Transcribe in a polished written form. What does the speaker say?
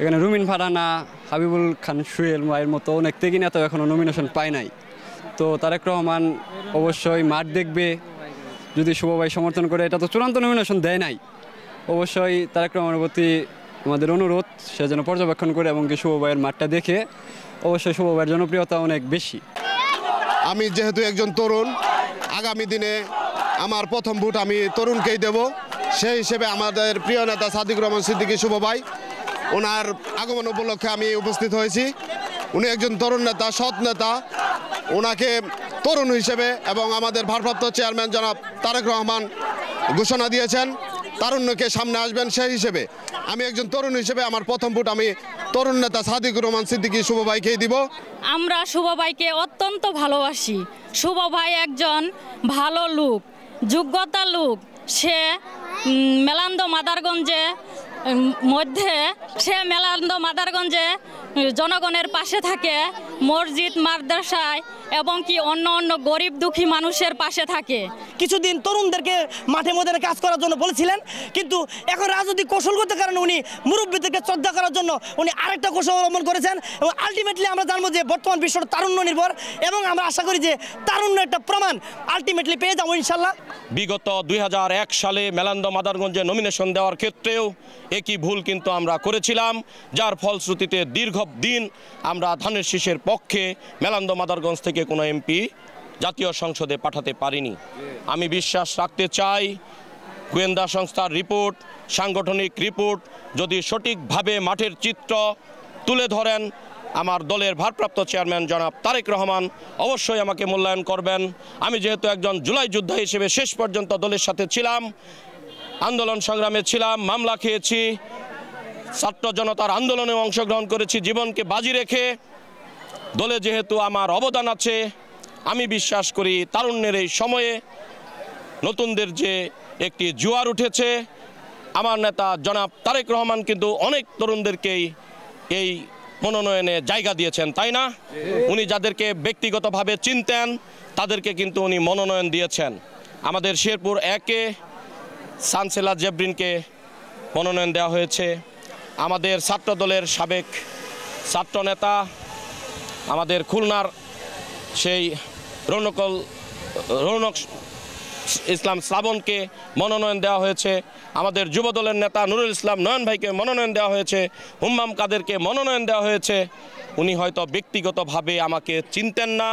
এখানে রুমিন ফারহানা, হাবিবুল খান সুহেল মায়ের মতো অনেক ত্যাগী নেতা এখনও নমিনেশন পায় নাই। তো তারেক রহমান অবশ্যই মাঠ দেখবে, যদি শুভ ভাই সমর্থন করে। এটা তো চূড়ান্ত নমিনেশন দেয় নাই, অবশ্যই তারেক রহমানের প্রতি আমাদের অনুরোধ সে যেন পর্যবেক্ষণ করে এবং কি শুভ ভাইয়ের মাঠটা দেখে। অবশ্যই শুভ ভাইয়ের জনপ্রিয়তা অনেক বেশি। আমি যেহেতু একজন তরুণ, আগামী দিনে আমার প্রথম ভোট আমি তরুণকেই দেব। সেই হিসেবে আমাদের প্রিয় নেতা সাদিক রহমান সিদ্দিকী শুভ ভাই, ওনার আগমন উপলক্ষে আমি উপস্থিত হয়েছি। উনি একজন তরুণ নেতা, সৎ নেতা। ওনাকে তরুণ হিসেবে এবং আমাদের ভারপ্রাপ্ত চেয়ারম্যান জনাব তারেক রহমান ঘোষণা দিয়েছেন তারুণ্যকে সামনে আসবেন। সেই হিসেবে আমি একজন তরুণ হিসেবে আমার প্রথম ভোট আমি তরুণ নেতা সাদিক রহমান সিদ্দিকী শুভ ভাইকেই দিব। আমরা শুভ ভাইকে অত্যন্ত ভালোবাসি। শুভ ভাই একজন ভালো লোক, যোগ্যতা লোক। সে মেলান্দ মাদারগঞ্জে জনগণের পাশে থাকে, মসজিদ মাদ্রাসায় এবং কি অন্য অন্য গরিব দুঃখী মানুষের পাশে থাকে। কিছুদিন তরুণদেরকে মাঠে ময়দানে কাজ করার জন্য বলেছিলেন, কিন্তু এখন রাজনৈতিক কৌশলগত কারণে উনি মুরব্বীদেরকে শ্রদ্ধা করার জন্য উনি আরেকটা কৌশল অবলম্বন করেছেন। এবং আলটিমেটলি আমরা জানবো যে বর্তমান বিশ্বটা তারুণ্য নির্ভর, এবং আমরা আশা করি যে তারুণ্য একটা প্রমাণ আলটিমেটলি পেয়ে যাবো ইনশাল্লাহ। বিগত 2001 সালে মেলান্দ মাদারগঞ্জে নমিনেশন দেওয়ার ক্ষেত্রেও একই ভুল কিন্তু আমরা করেছিলাম, যার ফলশ্রুতিতে দীর্ঘদিন আমরা ধানের শীষের পক্ষে মেলান্দ মাদারগঞ্জ থেকে কোনো এমপি জাতীয় সংসদে পাঠাতে পারিনি। আমি বিশ্বাস রাখতে চাই, গোয়েন্দা সংস্থার রিপোর্ট, সাংগঠনিক রিপোর্ট যদি সঠিকভাবে মাঠের চিত্র তুলে ধরেন, আমার দলের ভারপ্রাপ্ত চেয়ারম্যান জনাব তারেক রহমান অবশ্যই আমাকে মূল্যায়ন করবেন। আমি যেহেতু একজন জুলাই যোদ্ধা হিসেবে শেষ পর্যন্ত দলের সাথে ছিলাম, আন্দোলন সংগ্রামে ছিলাম, মামলা খেয়েছি, ছাত্র জনতার আন্দোলনে অংশগ্রহণ করেছি জীবনকে বাজি রেখে। দলে যেহেতু আমার অবদান আছে, আমি বিশ্বাস করি তারুণ্যের এই সময়ে নতুনদের যে একটি জোয়ার উঠেছে, আমার নেতা জনাব তারেক রহমান কিন্তু অনেক তরুণদেরকেই এই মনোনয়নে জায়গা দিয়েছেন, তাই না? উনি যাদেরকে ব্যক্তিগতভাবে চিনতেন তাদেরকে কিন্তু উনি মনোনয়ন দিয়েছেন। আমাদের শেরপুর 1-এ সানসেলা জেব্রিনকে মনোনয়ন দেওয়া হয়েছে। আমাদের ছাত্র দলের সাবেক ছাত্র নেতা, আমাদের খুলনার সেই রৌনক ইসলাম শ্রাবণকে মনোনয়ন দেওয়া হয়েছে। আমাদের যুবদলের নেতা নুরুল ইসলাম নয়ন ভাইকে মনোনয়ন দেওয়া হয়েছে। হুম্মাম কাদেরকে মনোনয়ন দেওয়া হয়েছে। উনি হয়তো ব্যক্তিগতভাবে আমাকে চিনতেন না,